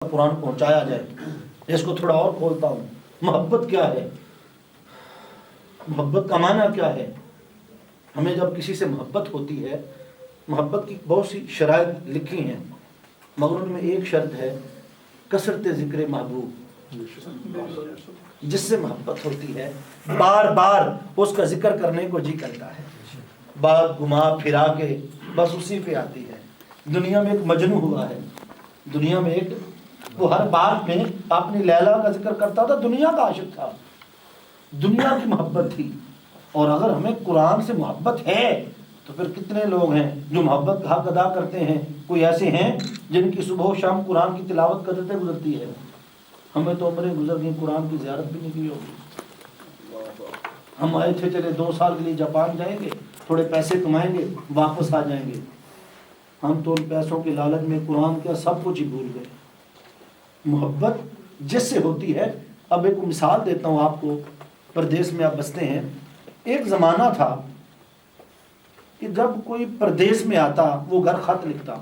قرآن پہنچایا جائے۔ اس کو تھوڑا اور کھولتا ہوں، محبت کیا ہے، محبت کا معنی کیا ہے۔ ہمیں جب کسی سے محبت ہوتی ہے، محبت کی بہت سی شرائط لکھی ہیں، مگر ان میں ایک شرط ہے کثرت ذکر محبوب۔ جس سے محبت ہوتی ہے بار بار اس کا ذکر کرنے کو جی کرتا ہے، بات گھما پھرا کے بس اسی پہ آتی ہے۔ دنیا میں ایک مجنوں ہوا ہے، دنیا میں ایک، وہ ہر بات میں اپنی لیلا کا ذکر کرتا تھا، دنیا کا عاشق تھا، دنیا کی محبت تھی۔ اور اگر ہمیں قرآن سے محبت ہے تو پھر کتنے لوگ ہیں جو محبت کا حق ادا کرتے ہیں۔ کوئی ایسے ہیں جن کی صبح و شام قرآن کی تلاوت کرتے گزرتی ہے، ہمیں تو عمریں گزر گئی، قرآن کی زیارت بھی نہیں کی ہوگی۔ ہم آئے تھے چلے 2 سال کے لیے جاپان جائیں گے، تھوڑے پیسے کمائیں گے، واپس آ جائیں گے۔ ہم تو ان پیسوں کے لالچ میں قرآن کا سب کچھ ہی بھول گئے۔ محبت جس سے ہوتی ہے، اب ایک مثال دیتا ہوں آپ کو، پردیس میں آپ بستے ہیں۔ ایک زمانہ تھا کہ جب کوئی پردیس میں آتا وہ گھر خط لکھتا۔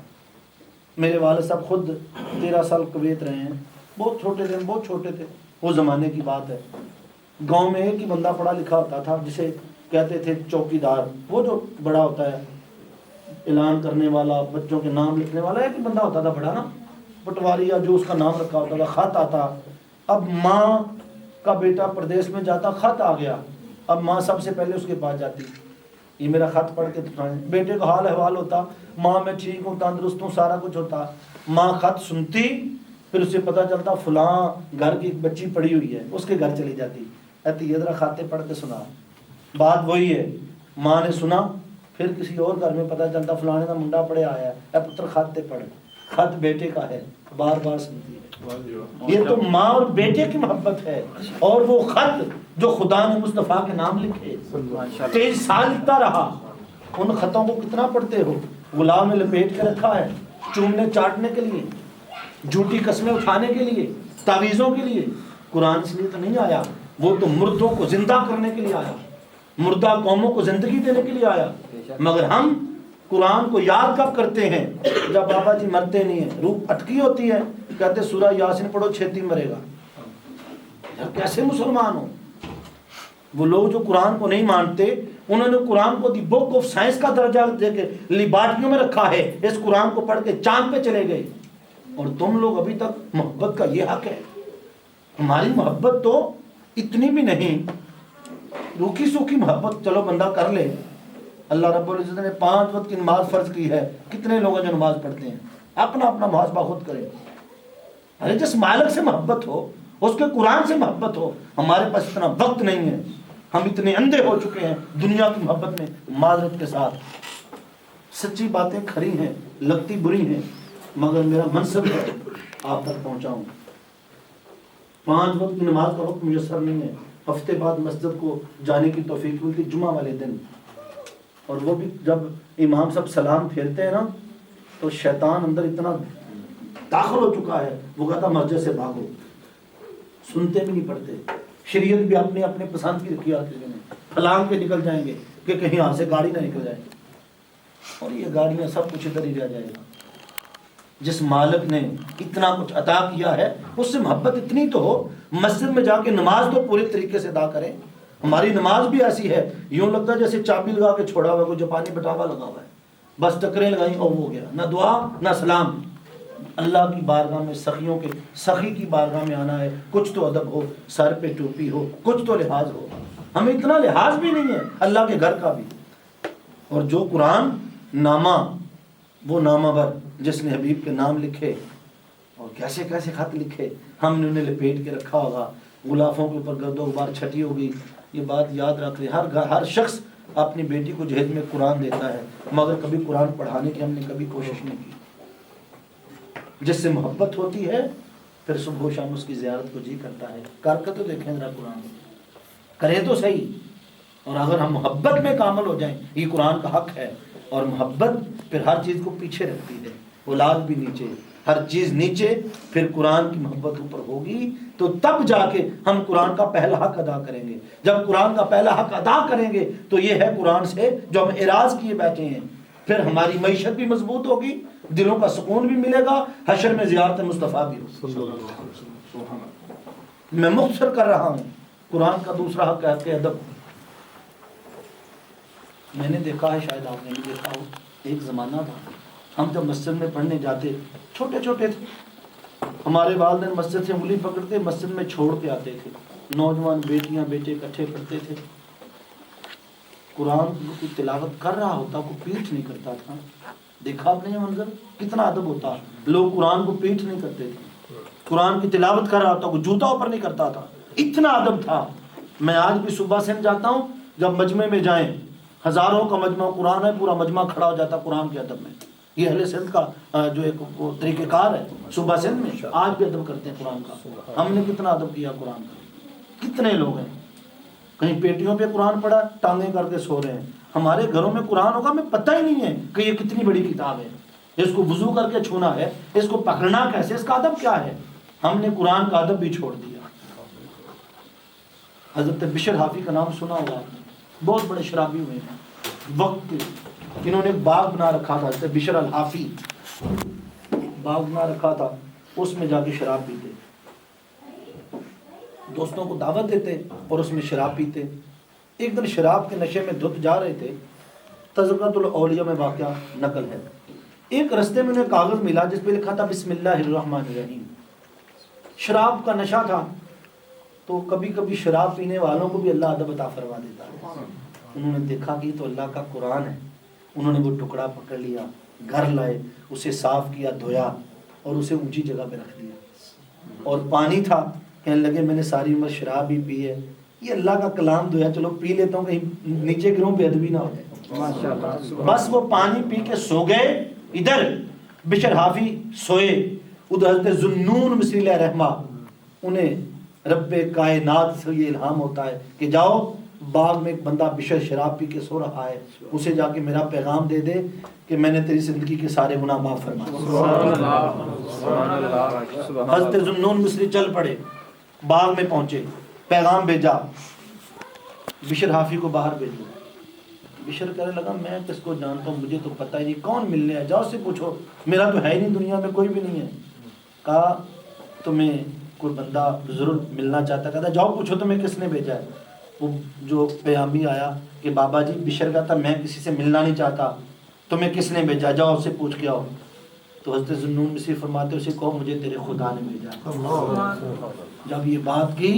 میرے والد صاحب خود 13 سال کویت رہے ہیں، بہت چھوٹے تھے، بہت چھوٹے تھے، وہ زمانے کی بات ہے۔ گاؤں میں ایک ہی بندہ پڑھا لکھا ہوتا تھا جسے کہتے تھے چوکی دار، وہ جو بڑا ہوتا ہے، اعلان کرنے والا، بچوں کے نام لکھنے والا، ایک ہی بندہ ہوتا تھا بڑا نا، پٹواری یا جو اس کا نام رکھا ہوتا تھا۔ خط آتا، اب ماں کا بیٹا پردیس میں جاتا، خط آ گیا، اب ماں سب سے پہلے اس کے پاس جاتی، یہ میرا خط پڑھ کے دکھائیں۔ بیٹے کا حال احوال ہوتا، ماں میں ٹھیک ہوں، تندرست ہوں، سارا کچھ ہوتا۔ ماں خط سنتی، پھر اسے پتہ چلتا فلاں گھر کی ایک بچی پڑی ہوئی ہے، اس کے گھر چلی جاتی، کہتی یہ ذرا خاتے پڑھ کے سنا۔ بات وہی ہے، ماں نے سنا، پھر کسی اور گھر میں پتہ چلتا فلانے کا منڈا پڑے آیا ہے، اے پتر خاتے پڑھ، خط بیٹے کا ہے، بار بار سنتی ہے۔ یہ تو ماں اور بیٹے کی محبت ہے۔ اور وہ خط جو خدا نے مصطفیٰ کے نام لکھے، 23 سال لکھتا رہا، ان خطوں کو کتنا پڑھتے ہو؟ غلام نے لپیٹ کے رکھا ہے، چومنے چاٹنے کے لیے، جھوٹی قسمیں اٹھانے کے لیے، تعویذوں کے لیے۔ قرآن اس لیے تو نہیں آیا، وہ تو مردوں کو زندہ کرنے کے لیے آیا، مردہ قوموں کو زندگی دینے کے لیے آیا۔ مگر ہم قرآن کو یاد کب کرتے ہیں؟ جب بابا جی مرتے نہیں ہیں، روح اٹکی ہوتی ہے، کہتے سورہ یاسین پڑھو چھیتی مرے گا۔ یار کیسے مسلمان ہو؟ وہ لوگ جو قرآن کو نہیں مانتے، انہوں نے قرآن کو دی بک آف سائنس کا درجہ دے کے لیبارٹریوں میں رکھا ہے، اس قرآن کو پڑھ کے چاند پہ چلے گئے، اور تم لوگ ابھی تک محبت کا یہ حق ہے۔ ہماری محبت تو اتنی بھی نہیں، روکھی سوکھی محبت چلو بندہ کر لے۔ اللہ رب العزت نے 5 وقت کی نماز فرض کی ہے، کتنے لوگ جو نماز پڑھتے ہیں؟ اپنا اپنا محاسبہ خود کرے۔ ارے جس مالک سے محبت ہو، اس کے قرآن سے محبت ہو۔ ہمارے پاس اتنا وقت نہیں ہے، ہم اتنے اندھے ہو چکے ہیں دنیا کی محبت میں، معذرت کے ساتھ۔ سچی باتیں کھری ہیں، لگتی بری ہیں، مگر میرا منصب ہے آپ تک پہنچاؤں۔ 5 وقت کی نماز کا وقت میسر نہیں ہے۔ ہفتے بعد مسجد کو جانے کی توفیق ہوئی تھی جمعہ والے دن، اور وہ بھی جب امام صاحب سلام پھیرتے ہیں نا، تو شیطان اندر اتنا داخل ہو چکا ہے، وہ کہتا مسجد سے بھاگو۔ سنتے بھی نہیں پڑتے، شریعت بھی اپنے اپنے پسند کی رکھی آتی ہے، پھلانگ کے نکل جائیں گے کہ کہیں یہاں سے گاڑی نہ نکل جائے، اور یہ گاڑیاں سب کچھ ادھر ہی رہ جائے گا۔ جس مالک نے اتنا کچھ عطا کیا ہے، اس سے محبت اتنی تو ہو، مسجد میں جا کے نماز تو پورے طریقے سے ادا کریں۔ ہماری نماز بھی ایسی ہے، یوں لگتا ہے جیسے چابی لگا کے چھوڑا ہوا، کوئی جاپانی بٹاوا لگا ہوا ہے، بس ٹکریں لگائیں اور ہو گیا، نہ دعا نہ سلام۔ اللہ کی بارگاہ میں سخیوں کے سخی کی بارگاہ میں آنا ہے، کچھ تو ادب ہو، سر پہ ٹوپی ہو، کچھ تو لحاظ ہو۔ ہمیں اتنا لحاظ بھی نہیں ہے اللہ کے گھر کا بھی۔ اور جو قرآن نامہ، وہ نامہ بر جس نے حبیب کے نام لکھے، اور کیسے کیسے خط لکھے، ہم نے انہیں لپیٹ کے رکھا ہوگا، غلافوں کے اوپر گرد و غبار چھٹی ہوگی۔ یہ بات یاد رکھ لیں، ہر شخص اپنی بیٹی کو جہیز میں قرآن دیتا ہے، مگر کبھی قرآن پڑھانے کی ہم نے کبھی کوشش نہیں کی۔ جس سے محبت ہوتی ہے، پھر صبح و شام اس کی زیارت کو جی کرتا ہے۔ کر کے تو دیکھیں ذرا، قرآن کرے تو صحیح۔ اور اگر ہم محبت میں کامل ہو جائیں، یہ قرآن کا حق ہے، اور محبت پھر ہر چیز کو پیچھے رکھتی ہے، اولاد بھی نیچے، ہر چیز نیچے، پھر قرآن کی محبت اوپر ہوگی تو تب جا کے ہم قرآن کا پہلا حق ادا کریں گے۔ جب قرآن کا پہلا حق ادا کریں گے تو یہ ہے قرآن سے جو ہم اعراض کیے بیٹھے ہیں، پھر ہماری معیشت بھی مضبوط ہوگی، دلوں کا سکون بھی ملے گا، حشر میں زیارت مصطفیٰ بھی ہو۔ میں مختصر کر رہا ہوں۔ قرآن کا دوسرا حق ہے حق ادب۔ میں نے دیکھا ہے، شاید آپ نے بھی دیکھا ہو، ایک زمانہ تھا ہم جب مسجد میں پڑھنے جاتے چھوٹے چھوٹے تھے، ہمارے والدین مسجد سے انگلی پکڑتے مسجد میں چھوڑ کے آتے تھے، نوجوان بیٹیاں بیٹے اکٹھے پڑھتے تھے، قرآن کی تلاوت کر رہا ہوتا کوئی پیٹھ نہیں کرتا تھا۔ دیکھا آپ نے یہ منظر؟ کتنا ادب ہوتا، لوگ قرآن کو پیٹھ نہیں کرتے تھے، قرآن کی تلاوت کر رہا ہوتا کوئی جوتا اوپر نہیں کرتا تھا، اتنا ادب تھا۔ میں آج بھی صبح سندھ جاتا ہوں، جب مجمع میں جائیں، ہزاروں کا مجمع قرآن ہے، پورا مجمع کھڑا ہو جاتا قرآن کے ادب میں۔ یہ اہل سندھ کا جو ایک طریقہ کار ہے صوبہ سندھ میں، آج بھی ادب کرتے ہیں قرآن کا۔ ہم نے کتنا ادب کیا قرآن کا، کتنے لوگ ہیں کہیں پیٹیوں پہ قرآن پڑھا ٹانگیں کر کے سو رہے ہیں، ہمارے گھروں میں قرآن ہوگا ہمیں پتہ ہی نہیں ہے کہ یہ کتنی بڑی کتاب ہے، اس کو وضو کر کے چھونا ہے، اس کو پکڑنا کیسے، اس کا ادب کیا ہے۔ ہم نے قرآن کا ادب بھی چھوڑ دیا۔ حضرت بشر حافی کا نام سنا ہوگا، بہت بڑے شرابی ہوئے ہیں وقت، انہوں نے باغ بنا رکھا تھا، حضرت بشر الحافی باغ بنا رکھا تھا، اس میں جا کے شراب پیتے، دوستوں کو دعوت دیتے اور اس میں شراب پیتے۔ ایک دن شراب کے نشے میں دھت جا رہے تھے، تذکرۃ الاولیاء میں واقعہ نقل ہے، ایک رستے میں انہیں کاغذ ملا جس پہ لکھا تھا بسم اللہ الرحمن الرحیم۔ شراب کا نشہ تھا، تو کبھی کبھی شراب پینے والوں کو بھی اللہ ادب عطا فرما دیتا ہے۔ انہوں نے دیکھا کہ تو اللہ کا قرآن ہے، انہوں نے وہ ٹکڑا پکڑ لیا، گھر لائے، اسے صاف کیا، دھویا اور اسے اونچی جگہ پہ رکھ دیا، اور پانی تھا، کہنے لگے میں نے ساری عمر شراب ہی پی ہے، یہ اللہ کا کلام دھویا، چلو پی لیتا ہوں کہیں نیچے گروں بے ادبی نہ ہو جائے۔ بس وہ پانی پی کے سو گئے، ادھر بشر حافی سوئے، ادھر حضرت ذوالنون مصری علیہ رحمہ، انہیں رب کائنات سے یہ الہام ہوتا ہے کہ جاؤ باغ میں ایک بندہ بشر شراب پی کے سو رہا ہے، اسے جا کے میرا پیغام دے دے کہ میں نے تیری زندگی کے سارے گناہ معاف فرمائے۔ حضرت ذوالنون مصری چل پڑے، باغ میں پہنچے، پیغام بھیجا بشر حافی کو باہر بھیجو۔ بشر کہنے لگا میں کس کو جانتا ہوں، مجھے تو پتہ ہی نہیں کون ملنے ہے، جاؤ سے پوچھو، میرا تو ہے ہی نہیں، دنیا میں کوئی بھی نہیں ہے۔ کہا تمہیں کوئی بندہ بزرگ ملنا چاہتا، کہتا جاؤ پوچھو تمہیں کس نے بھیجا ہے۔ وہ جو پیامی آیا کہ بابا جی بشر کہتا میں کسی سے ملنا نہیں چاہتا، تمہیں کس نے بھیجا، جاؤ اس سے پوچھ کے آؤ۔ تو حضرت ذوالنون مصری فرماتے اسے کہو مجھے تیرے خدا نے بھیجا۔ جب یہ بات کی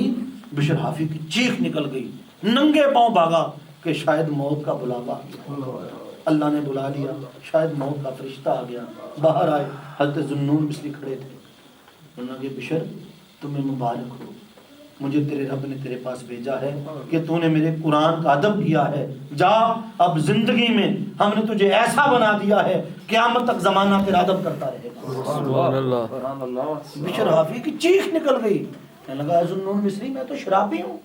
بشر حافی کی چیخ نکل گئی، ننگے پاؤں بھاگا کہ شاید موت کا بلاوا آ گیا، اللہ نے بلا لیا، شاید موت کا فرشتہ آ گیا۔ باہر آئے، حضرت ذوالنون مصری کھڑے تھے، انہوں نے کہا بشر تمہیں مبارک ہو، مجھے تیرے رب نے تیرے پاس بھیجا ہے کہ تو نے میرے قرآن کا ادب کیا ہے، جا اب زندگی میں ہم نے تجھے ایسا بنا دیا ہے قیامت تک زمانہ تیرا ادب کرتا رہے گا۔ سبحان اللہ۔ بشر حافی کی چیخ نکل گئی، کہنے لگا ذوالنون مصری میں تو شرابی ہوں،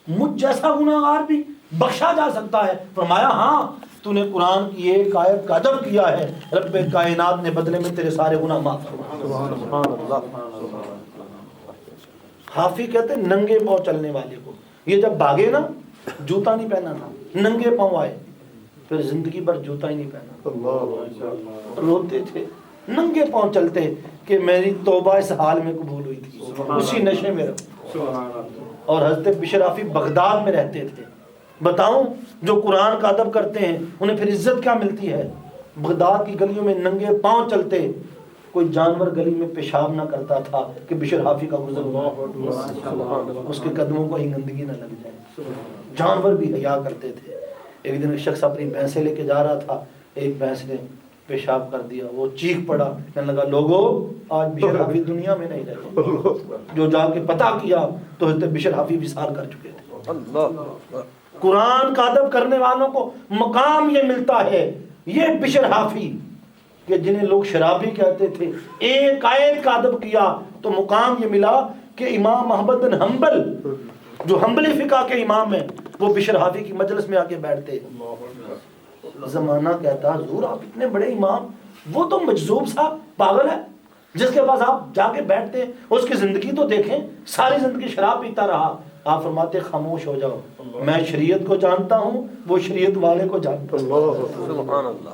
مجھ جیسا گناہگار بھی بخشا جا سکتا ہے؟ فرمایا ہاں، تو نے قرآن کی ایک آیت کا ادب کیا ہے، رب کائنات نے بدلے میں تیرے سارے گناہ معاف فرمائے۔ حافی کہتے ننگے پاؤں چلنے والے کو، یہ جب بھاگے نا جوتا نہیں پہنا تھا، ننگے پاؤں آئے، پھر زندگی بھر جوتا ہی نہیں پہنا، روتے تھے، ننگے پاؤں چلتے کہ میری توبہ اس حال میں قبول ہوئی تھی، اسی نشے میں رہو۔ اور حضرت بشر حافی بغداد میں رہتے تھے، بتاؤں جو قرآن کا ادب کرتے ہیں انہیں پھر عزت کیا ملتی ہے۔ بغداد کی گلیوں میں ننگے پاؤں چلتے، کوئی جانور گلی میں پیشاب نہ کرتا تھا کہ بشر حافی کا گزر ہوا، اس کے قدموں کو ہی گندگی نہ لگ جائے۔ جانور بھی حیا کرتے تھے۔ ایک دن ایک شخص اپنی بھینسیں لے کے جا رہا تھا، ایک بھینس نے پیشاب کر دیا، وہ چیخ پڑا، کہنے لگا لوگو آج بشر حافی دنیا میں نہیں رہے۔ جو جا کے پتہ کیا تو حضرت بشر حافی وصال کر چکے تھے۔ قرآن کا ادب کرنے والوں کو مقام یہ ملتا ہے، یہ بشر حافی کہ جنہیں لوگ شرابی کہتے تھے، ایک آیت کا ادب کیا تو مقام یہ ملا کہ امام احمد بن حنبل جو حنبلی فقہ کے امام ہیں، وہ بشر حافی کی مجلس میں آ کے بیٹھتے۔ زمانہ کہتا حضور آپ اتنے بڑے امام، وہ تو مجذوب سا پاگل ہے جس کے پاس آپ جا کے بیٹھتے ہیں، اس کی زندگی تو دیکھیں، ساری زندگی شراب پیتا رہا، آپ فرماتے خاموش ہو جاؤ، میں شریعت کو جانتا ہوں، وہ شریعت والے کو جانتا ہوں۔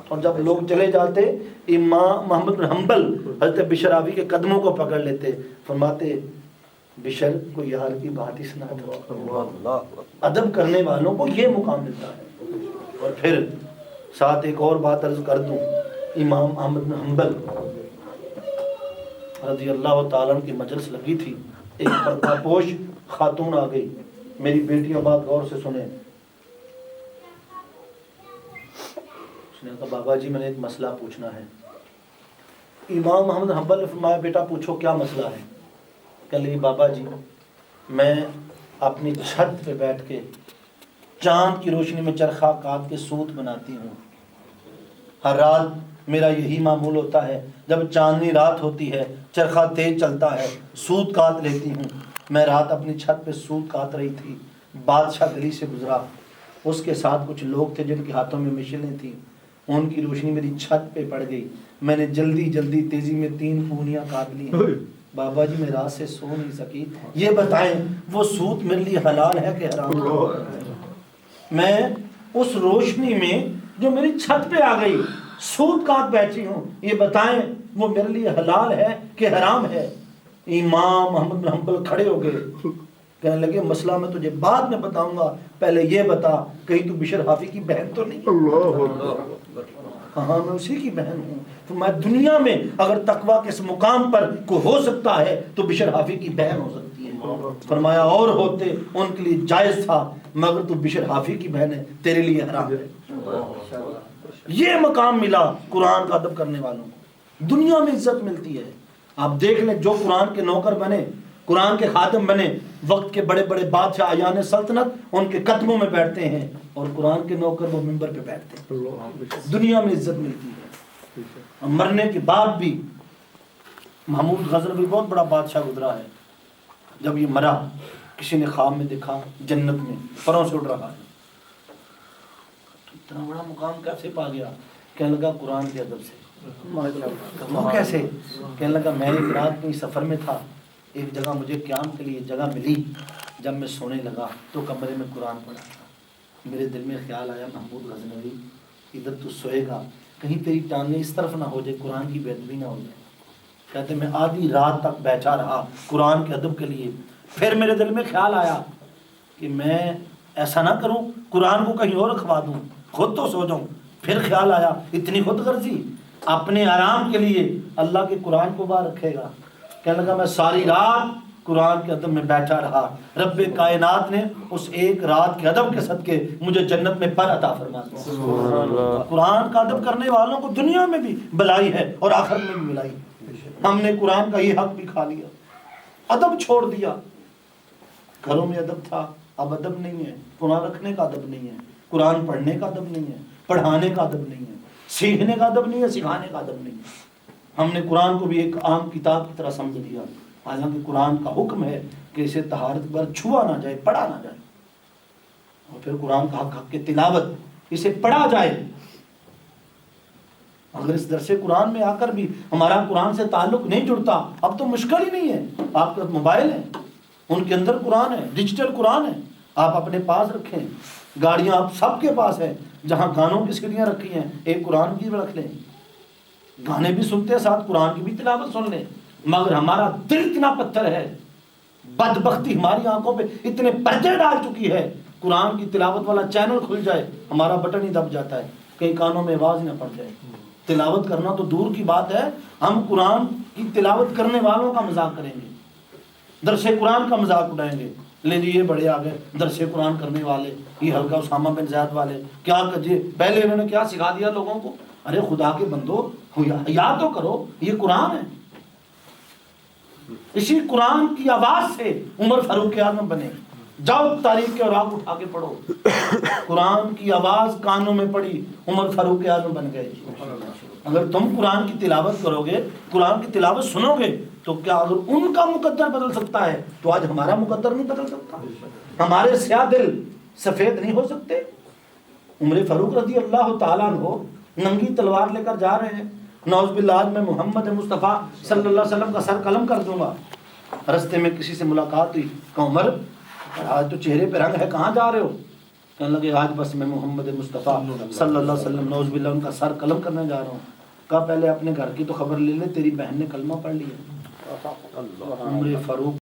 اور جب لوگ چلے جاتے امام محمد بن حنبل حضرت بشر راوی کے قدموں کو پکڑ لیتے، فرماتے بشر کو یار کی بات ہی سنا دو۔ ادب کرنے والوں کو یہ مقام ملتا ہے۔ اور پھر ساتھ ایک اور بات عرض کر دوں، امام احمد بن حنبل رضی اللہ تعالیٰ عنہ کی مجلس لگی تھی، ایک پردہ پوش خاتون آ گئی، میری بیٹیاں بات غور سے سنیں، اس نے کہا بابا جی میں نے ایک مسئلہ پوچھنا ہے۔ امام محمد حنبل نے فرمایا بیٹا پوچھو کیا مسئلہ ہے؟ کہنے لگی بابا جی میں اپنی چھت پہ بیٹھ کے چاند کی روشنی میں چرخہ کاٹ کے سوت بناتی ہوں، ہر رات میرا یہی معمول ہوتا ہے، جب چاندنی رات ہوتی ہے چرخہ تیز چلتا ہے سوت کاٹ لیتی ہوں۔ میں رات اپنی چھت پہ سوت کاٹ رہی تھی، بادشاہ گلی سے گزرا، اس کے ساتھ کچھ لوگ تھے جن کے ہاتھوں میں مشلیں تھیں، ان کی روشنی میری چھت پہ پڑ گئی، میں نے جلدی تیزی میں 3 پونیاں کاٹ لی ہیں۔ بابا جی میں رات سے سو نہیں سکی، یہ بتائیں وہ سوت میرے لیے حلال ہے کہ حرام ہے؟ میں اس روشنی میں جو میری چھت پہ آ گئی سوت کاٹ بیٹھی ہوں، یہ بتائیں وہ میرے لیے حلال ہے کہ حرام ہے؟ امام محمد بن حنبل کھڑے ہو گئے، کہنے لگے مسئلہ میں تجھے بعد میں بتاؤں گا، پہلے یہ بتا کہیں تو بشر حافی کی بہن تو نہیں؟ کہاں میں اسی کی بہن ہوں۔ تو میں دنیا میں اگر تقوی کے اس مقام پر کو ہو سکتا ہے تو بشر حافی کی بہن ہو سکتی ہے۔ فرمایا اور ہوتے ان کے لیے جائز تھا، مگر تو بشر حافی کی بہن ہے، تیرے لیے حرام ہے۔ یہ مقام ملا قرآن کا ادب کرنے والوں کو، دنیا میں عزت ملتی ہے۔ آپ دیکھ لیں جو قرآن کے نوکر بنے، قرآن کے خادم بنے، وقت کے بڑے بڑے بادشاہ ایان سلطنت ان کے قدموں میں بیٹھتے ہیں، اور قرآن کے نوکر وہ منبر پہ بیٹھتے ہیں، دنیا میں عزت ملتی ہے۔ اور مرنے کے بعد بھی محمود غزنوی بہت بڑا بادشاہ گزرا ہے، جب یہ مرا کسی نے خواب میں دیکھا جنت میں پروں سے اڑ رہا ہے، اتنا بڑا مقام کیسے پا گیا؟ کہنے لگا قرآن کے ادب سے۔ وہ کیسے؟ کہنے لگا میں ایک رات کہیں سفر میں تھا، ایک جگہ مجھے قیام کے لیے جگہ ملی، جب میں سونے لگا تو کمرے میں قرآن پڑھا تھا، میرے دل میں خیال آیا محمود غزنوی ادھر تو سوئے گا، کہیں تیری ٹانگیں اس طرف نہ ہو جائے، قرآن کی بے ادبی نہ ہو جائے۔ کہتے میں آدھی رات تک بیٹھا رہا قرآن کے ادب کے لیے، پھر میرے دل میں خیال آیا کہ میں ایسا نہ کروں قرآن کو کہیں اور رکھوا دوں، خود تو سو جاؤں۔ پھر خیال آیا اتنی خود غرضی، اپنے آرام کے لیے اللہ کے قرآن کو باہر رکھے گا۔ کہنے لگا میں ساری رات قرآن کے ادب میں بیٹھا رہا، رب کائنات نے اس ایک رات کے ادب کے صدقے مجھے جنت میں پر عطا فرما دیا۔ قرآن کا ادب کرنے والوں کو دنیا میں بھی بلائی ہے اور آخرت میں بھی بلائی۔ ہم نے قرآن کا یہ حق بھی کھا لیا، ادب چھوڑ دیا۔ گھروں میں ادب تھا، اب ادب نہیں ہے، قرآن رکھنے کا ادب نہیں ہے، قرآن پڑھنے کا ادب نہیں ہے، پڑھانے کا ادب نہیں ہے، سیکھنے کا ادب نہیں ہے، سکھانے کا ادب نہیں ہے۔ ہم نے قرآن کو بھی ایک عام کتاب کی طرح سمجھ لیا، حالانکہ قرآن کا حکم ہے کہ اسے طہارت پر چھوا نہ جائے، پڑھا نہ جائے۔ اور پھر قرآن کا حق کی تلاوت، اسے پڑھا جائے۔ اگر اس درس قرآن میں آ کر بھی ہمارا قرآن سے تعلق نہیں جڑتا، اب تو مشکل ہی نہیں ہے۔ آپ کے موبائل ہیں، ان کے اندر قرآن ہے، ڈیجیٹل قرآن ہے، آپ اپنے پاس رکھیں۔ گاڑیاں آپ سب کے پاس ہیں، جہاں گانوں کی سیڑیاں رکھی ہیں ایک قرآن کی بھی رکھ لیں، گانے بھی سنتے ہیں ساتھ قرآن کی بھی تلاوت سن لیں۔ مگر ہمارا دل اتنا پتھر ہے، بدبختی ہماری آنکھوں پہ اتنے پردے ڈال چکی ہے، قرآن کی تلاوت والا چینل کھل جائے ہمارا بٹن ہی دب جاتا ہے، کئی کانوں میں آواز نہ پڑ جائے۔ تلاوت کرنا تو دور کی بات ہے، ہم قرآن کی تلاوت کرنے والوں کا مذاق کریں گے، درس قرآن کا مذاق اڑائیں گے۔ لے جی یہ بڑے آگے درس قرآن کرنے والے، یہ حلقہ اسامہ بن زید والے، کیا کجے پہلے انہوں نے کیا سکھا دیا لوگوں کو؟ ارے خدا کے بندو یاد تو کرو، یہ قرآن ہے۔ اسی قرآن کی آواز سے عمر فاروق اعظم بنے۔ جاؤ تاریخ کے اوراق اٹھا کے پڑھو، قرآن کی آواز کانوں میں پڑی، عمر فاروق اعظم بن گئے۔ اگر تم قرآن کی تلاوت کرو گے، قرآن کی تلاوت سنو گے، تو کیا اگر ان کا مقدر بدل سکتا ہے تو آج ہمارا مقدر نہیں بدل سکتا؟ ہمارے سیاہ دل سفید نہیں ہو سکتے؟ عمر فاروق رضی اللہ تعالیٰ عنہ ننگی تلوار لے کر جا رہے ہیں، نعوذ باللہ آج میں محمد مصطفیٰ صلی اللہ علیہ وسلم کا سر قلم کر دوں گا۔ رستے میں کسی سے ملاقات ہوئی کہ عمر آج تو چہرے پہ رنگ ہے، کہاں جا رہے ہو؟ کہنے لگے آج بس میں محمد مصطفیٰ صلی اللہ علیہ وسلم نعوذ باللہ ان کا سر قلم کرنے جا رہا ہوں۔ کہا پہلے اپنے گھر کی تو خبر لے لے، تیری بہن نے کلمہ پڑھ لیا۔ عمر فاروق